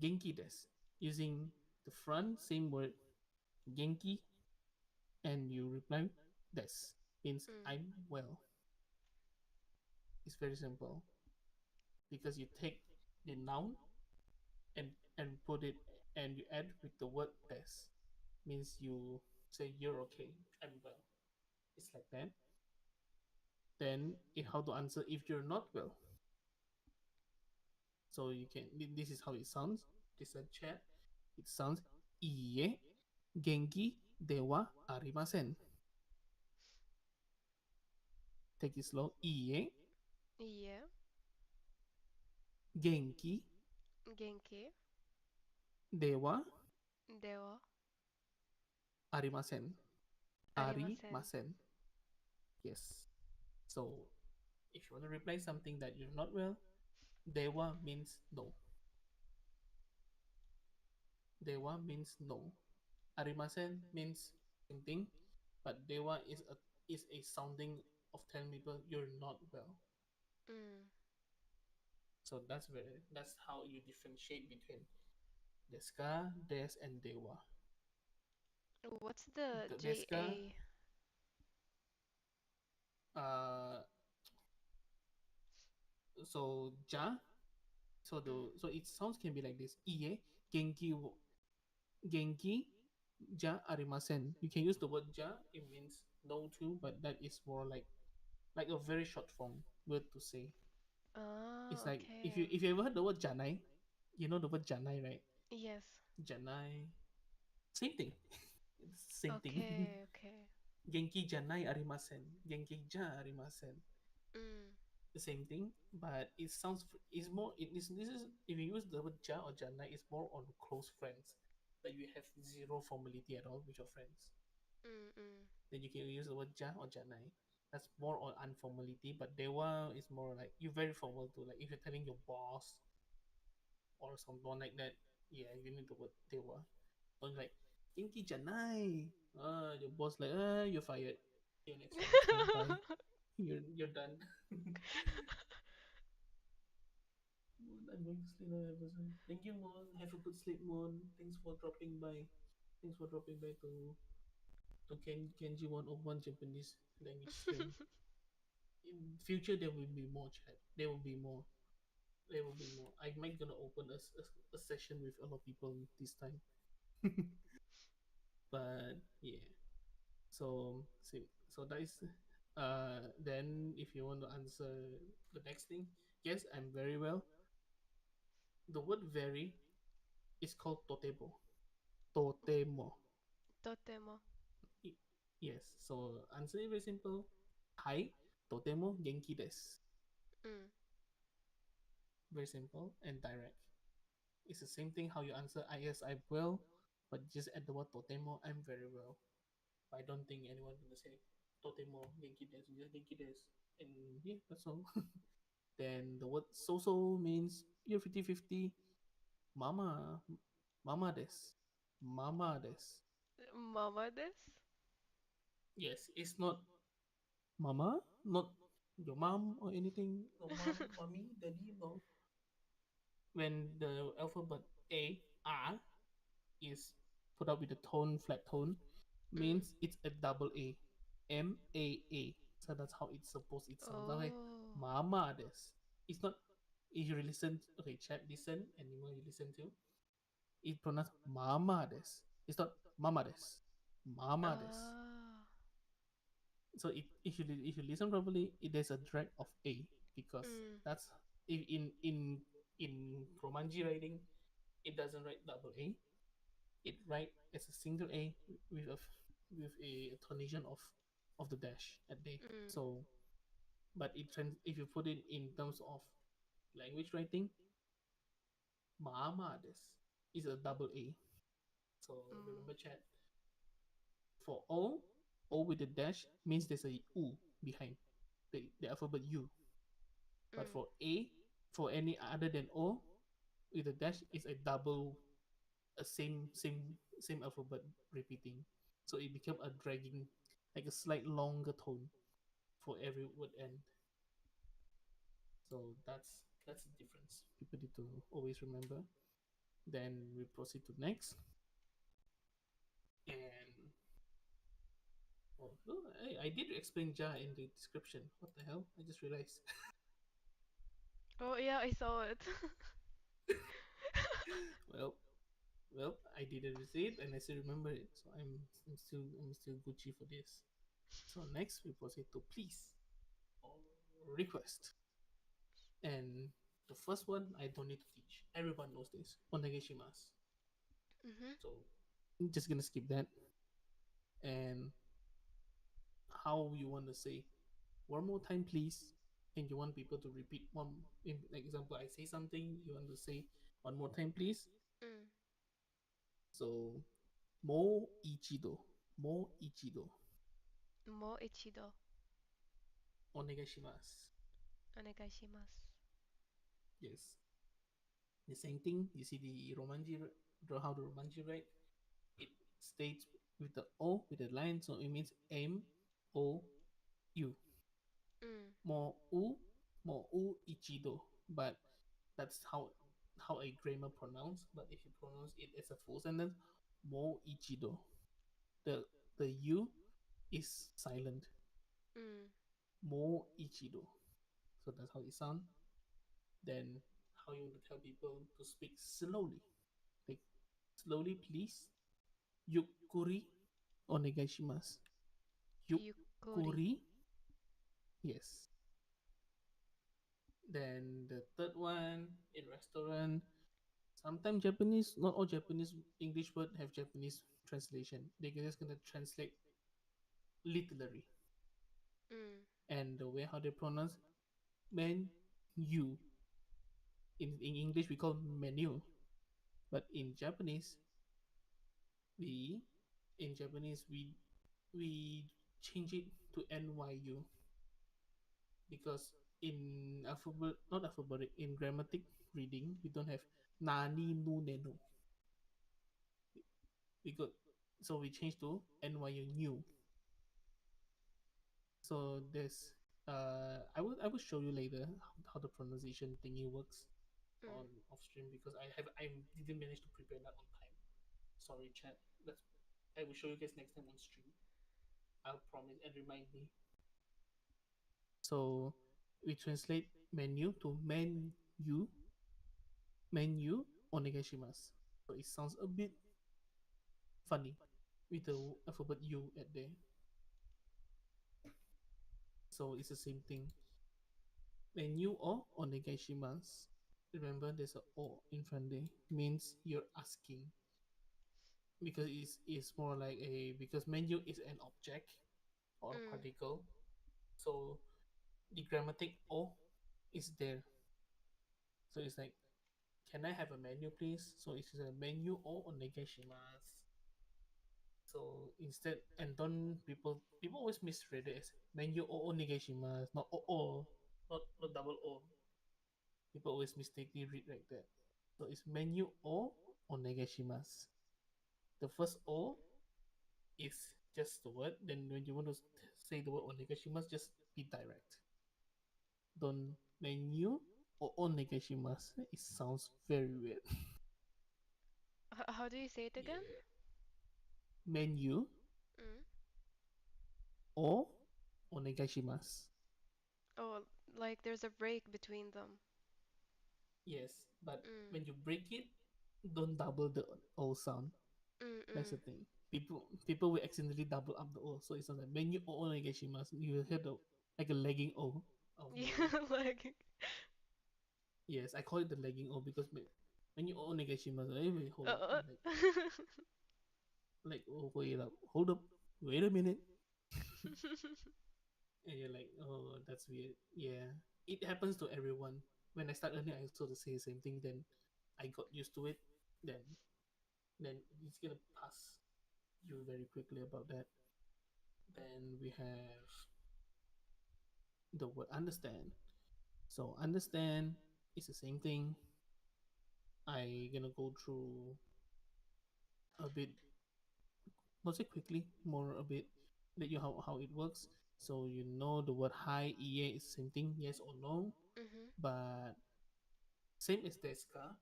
Genki des. Using the front same word genki, and you reply des means Mm. I'm well. It's very simple because you take the noun and put it and you add with the word des means you say you're okay, I'm well. It's like that. Then how to answer if you're not well. So you can this is how it sounds. This is a chat. It sounds iie genki dewa arimasen. Take it slow. Iie Yeah. genki Genki. dewa Dewa. arimasen. Arimasen. Arimasen. Yes. So if you want to reply something that you're not well, dewa means no. Dewa means no. Arimasen means same thing, but dewa is a sounding of telling people you're not well. Mm. So that's how you differentiate between deska, des, and dewa. What's the Deska, JA? uh, so ja, Mm. so it sounds can be like this. Iye genki ja arimasen. You can use the word ja. It means no too, but that is more like a very short form word to say. It's Ah, like if you okay. if you ever heard the word janai, you know the word janai, right? Yes. Janai, same thing. It's same thing. Okay, okay. Genki janai arimasen. Genki ja arimasen. Mm. The same thing, but it sounds is more. This is if you use the word ja or janai, it's more on close friends that you have zero formality at all with your friends. Mm. Mm. Then you can use the word ja or janai. That's more on informality, but dewa is more like you're very formal too. Like if you're telling your boss or someone like that, yeah, you need the word dewa. Don't like kinky janai. Your boss like, you're fired. See you next time. So bye. You're done. I'm going to sleep now, episode. Thank you, Mon. Have a good sleep, Mon. Thanks for dropping by. Thanks for dropping by to Kenji 101 Japanese language stream. In future, there will be more chat. There will be more. There will be more. I might gonna open a session with a lot of people this time. But yeah. So that is then if you want to answer the next thing, yes, I'm very well. The word very is called totemo. Totemo. Totemo. Yes. So answer is very simple. Hi, totemo genki desu. Mm. Very simple and direct. It's the same thing how you answer I yes I'm well, but just add the word totemo, I'm very well. I don't think anyone gonna say totemo genki desu, just genki desu. And yeah, that's all. Then the word so means you're 50-50. Mama, mama des. Mama des. Mama des? Yes, it's not mama, not your mom or anything. No mom, mommy, daddy, no. When the alphabet A is put up with a tone, flat tone, Mm. means it's a double A. M-A-A. So that's how it's supposed it sounds. Okay. Oh. Mama des. It's not If you listen, okay, chat listen, animal you listen to, it pronounced mama des. It's not mama des, mama des. Ah. So if you listen properly, there's a drag of a, because Mm. that's in Romanji writing, it doesn't write double a. It write as a single a with a tonation of the dash at day. Mm. So, but if you put it in terms of language writing, mama des is a double a. So Mm. remember, chat, for o with the dash means there's a u behind the alphabet u. But Mm. for a, for any other than o with a dash is a double, a same alphabet repeating. So it became a dragging, like a slight longer tone for every word end. So that's the difference. People need to always remember. Then we proceed to next. And oh, no, I did explain Ja in the description. What the hell? I just realized. Oh yeah, I saw it. well, I didn't receive it and I still remember it. So I'm still Gucci for this. So next we proceed to please or request. And the first one I don't need to teach. Everyone knows this. Onegaishimasu. Mhm. So I'm just gonna skip that. And how you want to say one more time, please. And you want people to repeat one. In example, I say something, you want to say one more time, please. Mm. So mo ichido, mo ichido, Mo ichido onegaishimasu. onegaishimasu. Yes, the same thing. You see the romanji, how the romanji write. It states with the O with the line, so it means M-O-U. Mm. Mo u ichido. But that's how a grammar pronounce. But if you pronounce it as a full sentence, mo ichido, the U is silent. Mm. Mo ichido. So that's how it sounds. Then how you want to tell people to speak slowly. Like slowly, please. Yukkuri onegaishimasu. Yukuri. Yukkuri. Yes. Then the third one in restaurant. Sometimes Japanese, not all Japanese English word have Japanese translation. They're just gonna translate literally. Mm. And the way how they pronounce menu. In English we call menu. But we in Japanese we change it to NYU, because in alphabet, not alphabetic, in grammatic reading we don't have nani nu nenu. We got, so we changed to NYU new. So there's I will show you later how the pronunciation thingy works Mm. on off stream, because I didn't manage to prepare that on time. Sorry, chat. Let's I will show you guys next time on stream. I'll promise, and remind me. So we translate menu to menu onegaishimasu. So it sounds a bit funny with the alphabet U at there. So it's the same thing. Menu or onegaishimasu. Remember, there's a o in front there. Means you're asking, because it's more like a, because menu is an object or a Mm. particle. So the grammatic o is there. So it's like, can I have a menu, please? So it's a menu or onegaishimasu. So instead, and don't people always misread it as menu or onegaishimasu, not o, not double o. People always mistakenly read like that. So it's menu o onegaishimasu. The first o is just the word. Then when you want to say the word onegaishimasu, just be direct. Don't menu or onegaishimasu. It sounds very weird. How do you say it again? Yeah. Menu Mm. or onegaishimasu. Oh, like there's a break between them. Yes, but Mm. when you break it, don't double the O sound. Mm. That's the Mm. thing. People will accidentally double up the O, so it's not like when you O negashimasu, you will hear the like a lagging O of the. Yeah, like. Yes, I call it the lagging O because when you O negashimasu, hey, wait, hold up, Uh. oh wait up, hold up, wait a minute, and you're like, oh, that's weird. Yeah, it happens to everyone. When I start learning, I also say the same thing. Then I got used to it. Then it's gonna pass you very quickly about that. Then we have the word understand. So understand is the same thing. I gonna go through a bit, not say quickly, more a bit, let you how it works. So you know the word hi, EA is the same thing, yes or no, Mhm. but same as deska,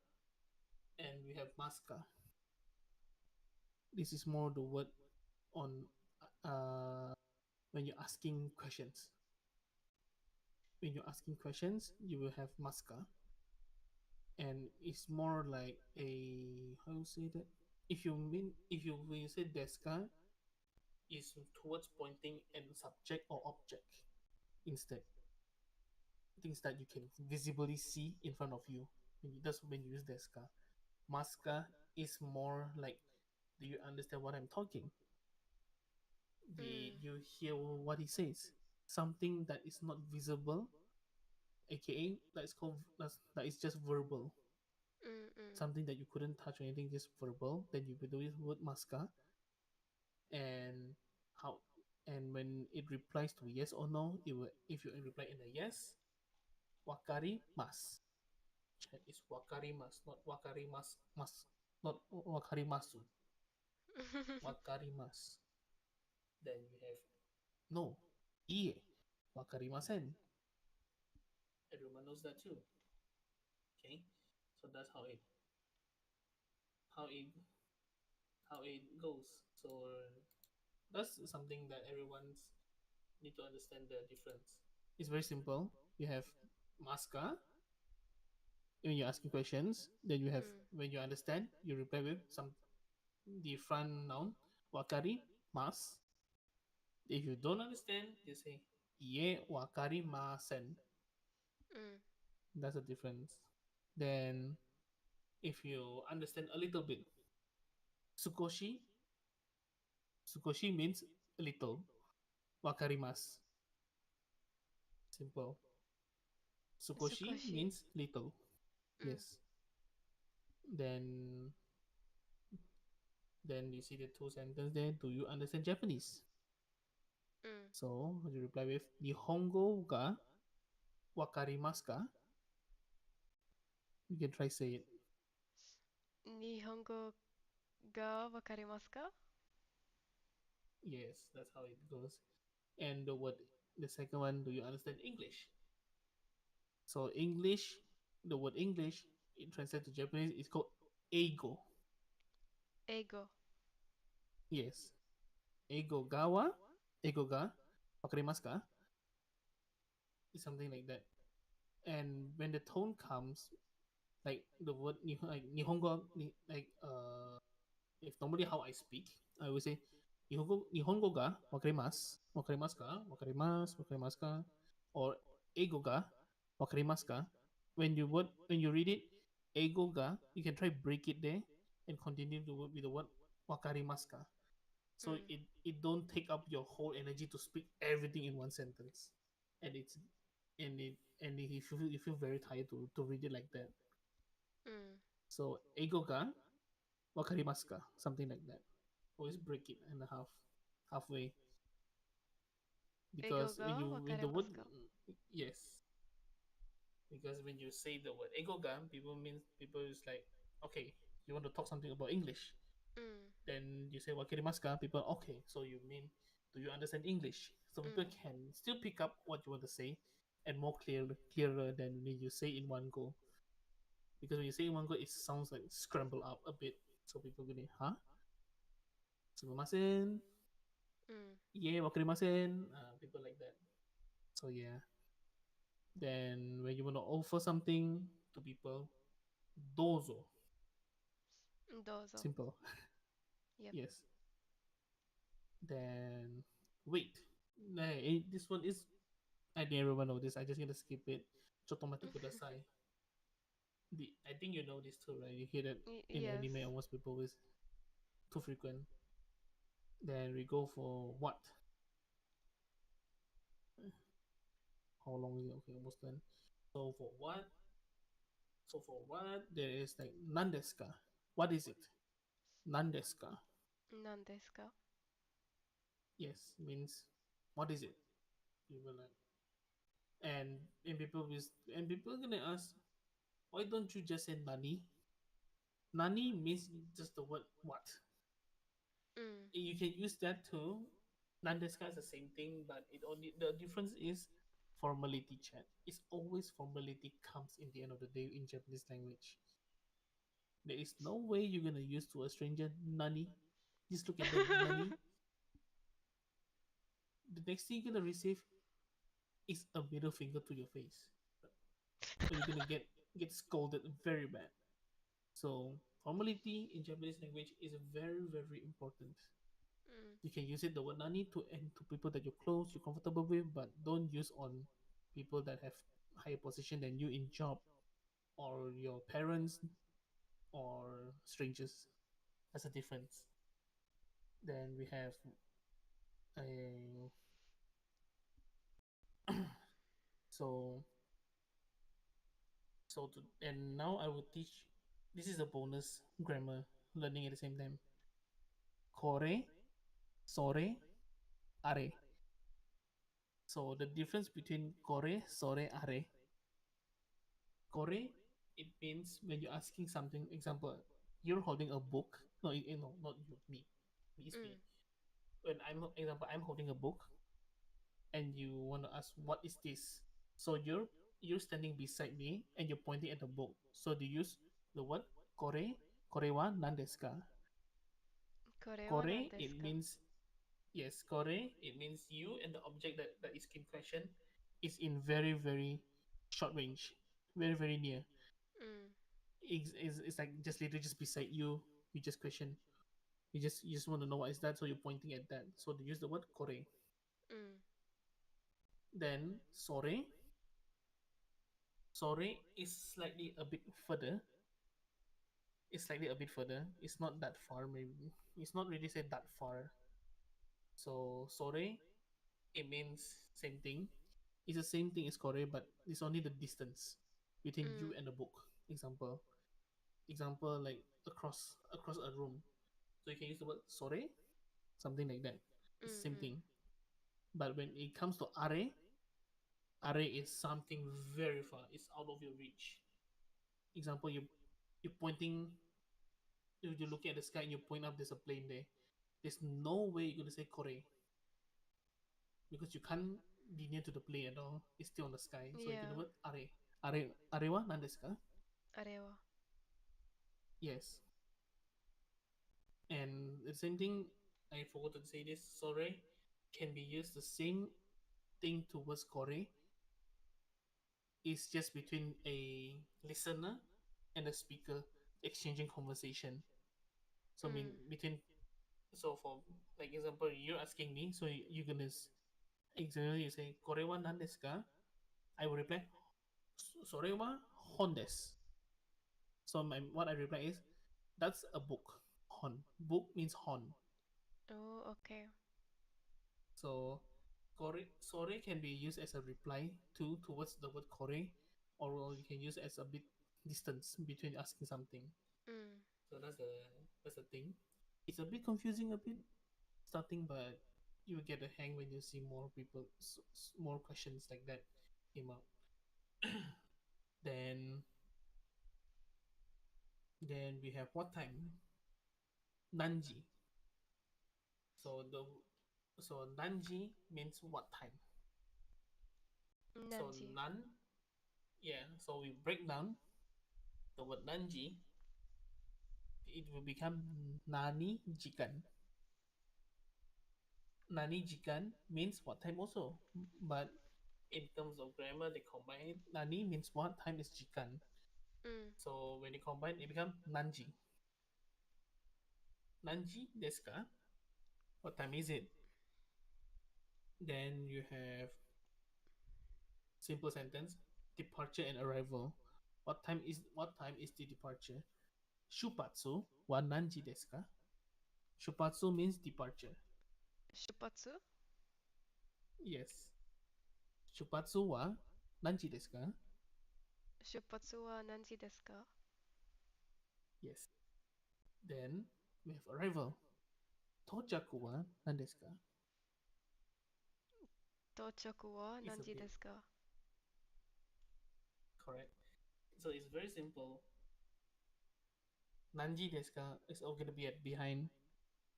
and we have maska. This is more the word on uh when you're asking questions. When you're asking questions, you will have maska, and it's more like a how you say that. If you when you say deska, is towards pointing and subject or object instead. Things that you can visibly see in front of you. That's when you use deska. Maska is more like, do you understand what I'm talking? Did Mm. you hear what he says? Something that is not visible, aka that is just verbal. Mm. Mm. Something that you couldn't touch or anything, just verbal. Then you will do it with maska, and how and when it replies to yes or no, it will, if you reply in a yes, wakari mas. Chat is wakari mas, not wakari mas, not wakari masu, wakari mas. Then you have no, iye, wakarimasen. Everyone knows that too. Okay, so that's how it how it goes. So that's something that everyone's need to understand the difference. It's very simple. You have maska when you're asking questions. Then you have Mm. when you understand, you reply with some the front noun wakari mas. If you don't understand, you say ie wakari masen. Mm. That's the difference. Then if you understand a little bit, sukoshi sukoshi means a little. Wakarimas, simple. Sukoshi Sukoshi. means little. Mm. Yes. Then you see the two sentences there. Do you understand Japanese? Mm. So you reply with Nihongo ga wakarimasu ka? You can try say it. Nihongo ga wakarimasu ka? Yes, that's how it goes. And the second one, do you understand English? So English, the word English, it translates to Japanese, is called eigo. Ego. Yes. Eigo ga wakarimasu ka? Is something like that. And when the tone comes, like the word like Nihongo, if normally how I speak, I would say Nihongo ga wakarimasu ka, or Eigo ga wakarimasu ka. When you read it, Eigo ga, you can try break it there and continue the word with the word wakarimasu ka. So Mm. it don't take up your whole energy to speak everything in one sentence, and it's and you feel very tired to read it like that. Mm. So Eigo ga wakarimasu ka, something like that. Always break it in halfway, Ego because ga when the word wakarimasu ka? yes, because when you say the word egogan, people is like, okay, you want to talk something about English, Mm. then you say wakarimasu ka, people, okay, so you mean, do you understand English? So people Mm. can still pick up what you want to say, and more clearer than when you say in one go. Because when you say in one go, it sounds like scrambled up a bit, so people gonna, huh, sumimasen, Mm. yeah, wakarimasen, people like that. So yeah. Then when you want to offer something, to people. Dozo. Dozo. Simple. Yep. Yes. Then wait. Nah, this one is I think everyone know this. I just gonna skip it. Chotomate kudasai. I think you know this too, right? You hear that in Yes. anime almost people is too frequent. Then we go for what? How long is it? Okay, almost done. So for what? So for what? There is like nandeska. What is it? Nandeska. Nandeska. Yes, means what is it? People like and people gonna ask, why don't you just say nani? Nani means just the word what. Mm. You can use that too. Nandeska is the same thing, but it only the difference is formality chat. It's always formality comes in the end of the day in Japanese language. There is no way you're gonna use to a stranger nani. Just look at the nani. The next thing you're gonna receive is a middle finger to your face. Or you're gonna get scolded very bad. So formality in Japanese language is very, very important. Mm. You can use it the word nani to and to people that you're close, you're comfortable with, but don't use on people that have higher position than you in job or your parents or strangers. That's a difference. Then we have a so and now I will teach. This is a bonus grammar learning at the same time. Kore, sore, are. So the difference between kore, sore, are. Kore, it means when you're asking something. Example, you're holding a book. No, no, not you, me. Me is Mm. me. When I'm holding a book, and you want to ask what is this. So you're standing beside me and you're pointing at the book. So do you use the word kore? Kore wa nan desu ka? Kore wa Kore, it nandeska? means yes, kore, it means you and the object that is in question is in very, very short range. Very, very near. Mm. It's like just literally just beside you. You just question. You just want to know what is that, so you're pointing at that. So they use the word kore. Mm. Then sore. Sore is slightly a bit further. It's slightly a bit further. It's not that far, maybe. It's not really said that far. So sore, it means same thing. It's the same thing as kore, but it's only the distance between you Mm. and the book. Example like across a room. So you can use the word sore, something like that. It's the Mm. same Mm. thing. But when it comes to are is something very far. It's out of your reach. Example, you're pointing, you're looking at the sky and you point up, there's a plane there. There's no way you're gonna say Kore because you can't be near to the plane at all. It's still on the sky. So you're gonna Yeah. word are. Are wa nan desu ka? Arewa. Yes. And the same thing, I forgot to say this, sorry, can be used the same thing towards Kore. It's just between a listener and a speaker exchanging conversation. So I Mm. mean between so for like example, you're asking me, so you're gonna example you say Kore wa nan desu ka? I will reply Sore wa hon desu. So what I reply is that's a book. Hon. Book means hon. Oh, okay. So Sore can be used as a reply to towards the word Kore, or you can use as a bit distance between asking something. Mm. So that's the thing. It's a bit confusing a bit starting, but you will get a hang when you see more people, more questions like that came out. Then we have what time? Nanji. So Nanji means what time. So Nanji. nan, yeah. So we break down the word Nanji. It will become Nani Jikan. Nani Jikan means what time also, but in terms of grammar, they combine it. Nani means what time is Jikan. Mm. So when you combine, it becomes nanji. Nanji desu ka? What time is it? Then you have simple sentence, departure and arrival. What time is the departure? Shupatsu wa nanji desu ka? Shupatsu means departure. Shupatsu? Yes. Shupatsu wa nanji desu ka? Shupatsu wa nanji desu ka? Yes. Then we have arrival. Tochaku wa nan desu ka? Tochaku wa It's a nanji bit desu ka? correct. So it's very simple. Nanji desu ka is all gonna be at behind.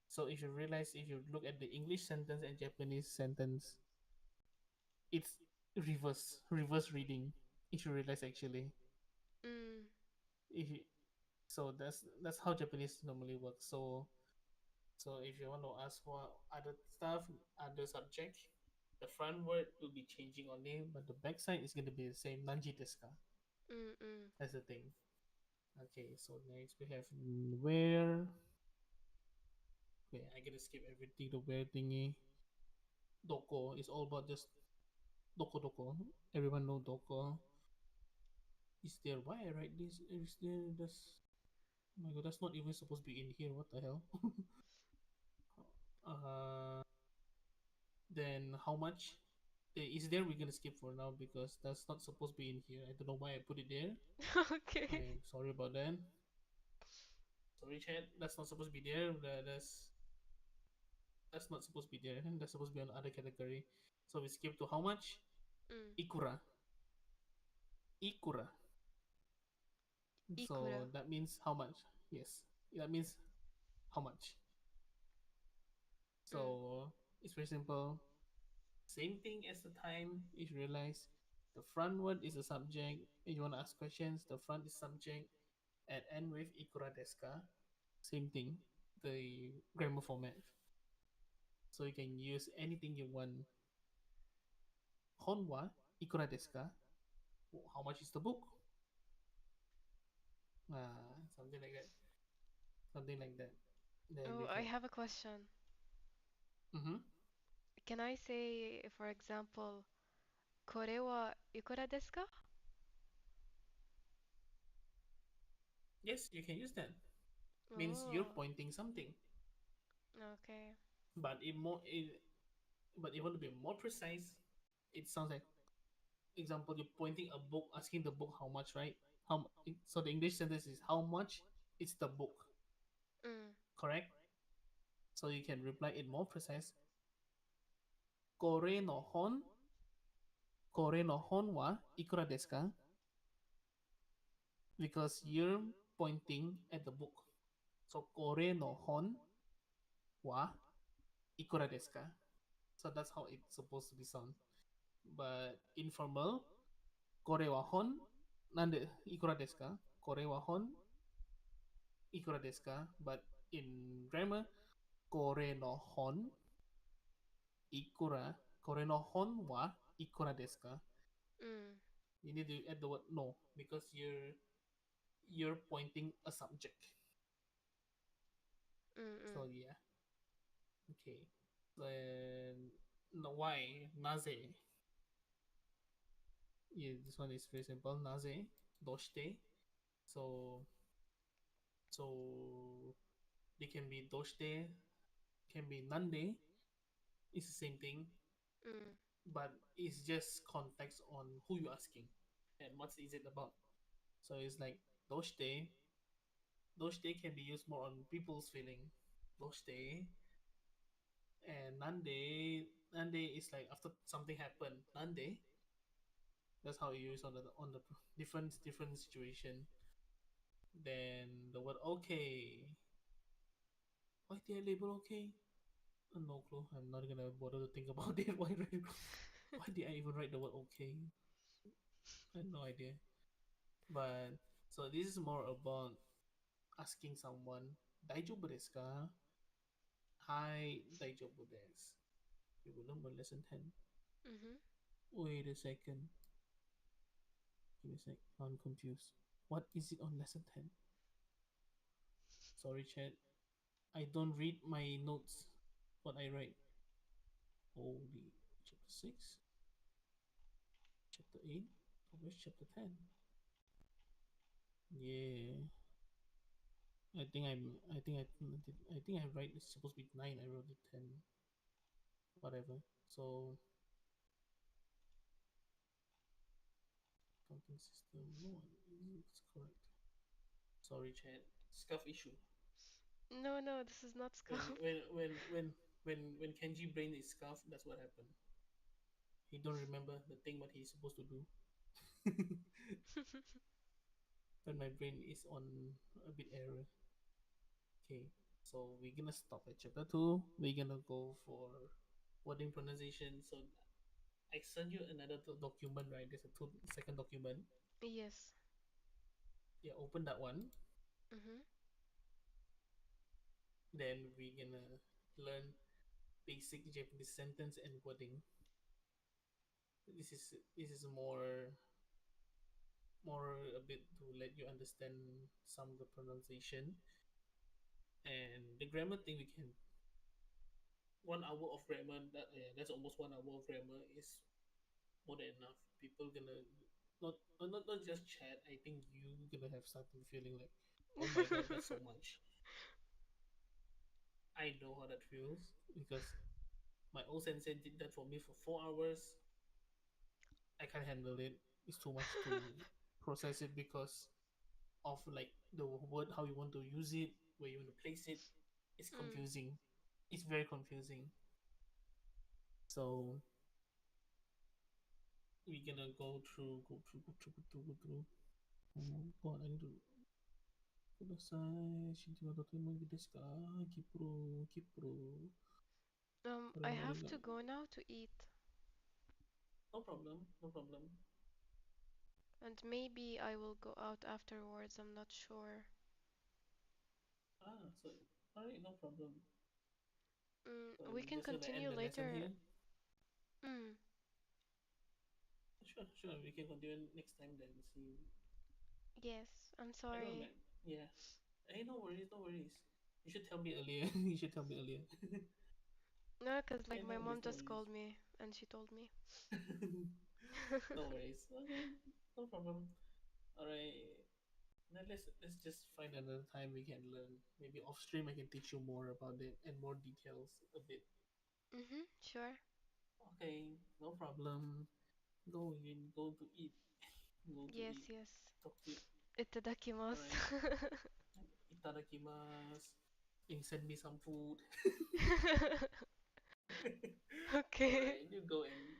So if you realize, if you look at the English sentence and Japanese sentence, it's reverse reading. If you realize actually, Mm. if you, so that's how Japanese normally works. So if you want to ask for other stuff, other subject, the front word will be changing only, but the back side is going to be the same. Nanji desu ka? Mm. Mm. That's the thing. Okay, so next we have where. Okay, I gotta skip everything. The where thingy. Doko is all about just doko doko. Everyone know doko. Is there? Why I write this? Is there? That's, oh my god, that's not even supposed to be in here. What the hell? uh, then how much? Is there? We're gonna skip for now because that's not supposed to be in here. I don't know why I put it there. Okay. I'm sorry about that. Sorry, chat. That's not supposed to be there. That's not supposed to be there. That's supposed to be on other category. So we skip to how much? Mm. Ikura. Ikura. So Ikura. that means how much? Yes. That means how much? Mm. So it's very simple. Same thing as the time. If you realize the front word is a subject, if you want to ask questions, the front is subject, and end with ikura desu ka? Same thing. The grammar format. So you can use anything you want. Honwa ikura desu ka? How much is the book? Something like that. Something like that. Then Oh, we I can. have a question. Mm-hmm. Can I say, for example, これはいくらですか? Yes, you can use that. Means you're Oh, pointing something. okay. But but if you want to be more precise, it sounds like, example, you're pointing a book, asking the book how much, right? So the English sentence is how much is the book, Mm. correct? So you can reply it more precise. Kore no hon, kore no hon wa ikura desu ka? Because you're pointing at the book. So kore no hon wa ikura desu ka? So that's how it's supposed to be sound. But informal, kore wa hon nande ikura desu ka? Kore wa hon ikura desu ka? But in grammar, kore no hon ikura, kore no hon wa ikura desu ka? Mm. You need to add the word no because you're pointing a subject. Mm. So Mm. yeah, okay. Then no, why naze? Yeah, this one is very simple. Naze, doshite. So so they can be doshite, can be nande. It's the same thing, Mm. but it's just context on who you're asking and what is it about. So it's like doshite. Doshite can be used more on people's feeling. Doshite and nande. Nande is like after something happened. Nande. That's how you use on the different situation. Then the word okay. Why did I label okay? No clue. I'm not gonna bother to think about it. Why did I even write the word okay? I have no idea. But so this is more about asking someone, "Daijoubu desu ka?" Hi, daijoubu desu. Okay, we'll number lesson 10. Mm-hmm. Wait a second. Give me a sec. I'm confused. What is it on lesson 10? Sorry, chat. I don't read my notes. What I write. Holy. Chapter 6? Chapter 8? Oh, where's chapter 10? Yeah. I think I write it's supposed to be 9. I wrote it 10. Whatever. So, counting system. No, it's correct. Sorry, chat. Scuff issue. No, no, this is not When scum. when when when when Kenji brain is scuffed, that's what happened. He don't remember the thing what he's supposed to do. When my brain is on a bit error. Okay, so we're gonna stop at chapter 2. We're gonna go for wording pronunciation. So I sent you another document, right? There's a second document. Yes. Yeah, open that one. Mm-hmm. Then we're gonna learn basic Japanese sentence and wording. This is more a bit to let you understand some of the pronunciation and the grammar thing. We can 1 hour of grammar. That's almost 1 hour of grammar is more than enough. People gonna not just chat. I think you gonna have something feeling like, oh my god, that's so much. I know how that feels because my old sensei did that for me for 4 hours. I can't handle it. It's too much to process it because of like the word, how you want to use it, where you want to place it. It's Mm. confusing. It's very confusing. So we're gonna go through. Oh god, I need to. I ください。信じてください。キプロ、キプロ。これまでが。have to go now to eat, No problem, no problem. and maybe I will go out afterwards. I'm not sure. So alright, no problem. So We we're can just gonna continue end the lesson later. here. Mm. Sure, sure. We can continue next time then. See. Yes, I'm I don't sorry. know. Yeah. Hey, no worries, no worries. You should tell me earlier. You should tell me earlier. No, because like Hey, my no mom worries, no just worries. called me and she told me. No worries. Okay, no problem. All right. Now let's just find another time we can learn. Maybe off stream I can teach you more about it and more details a bit. Mm-hmm, sure. Okay, no problem. Go in, go to eat. Go to Yes, eat. yes. Talk to you. All Itadakimasu. right. Itadakimasu. You send me some food. All Okay. right, you go and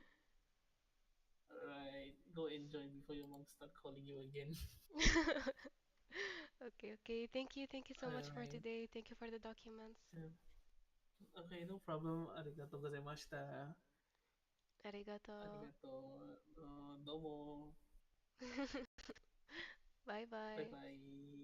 all right, go enjoy before your mom start calling you again. Okay, okay. Thank you. Thank you so All much for right. today. Thank you for the documents. Okay, no problem. Arigato gozaimashita. Arigato. Arigato. Domo. Bye Bye bye. bye.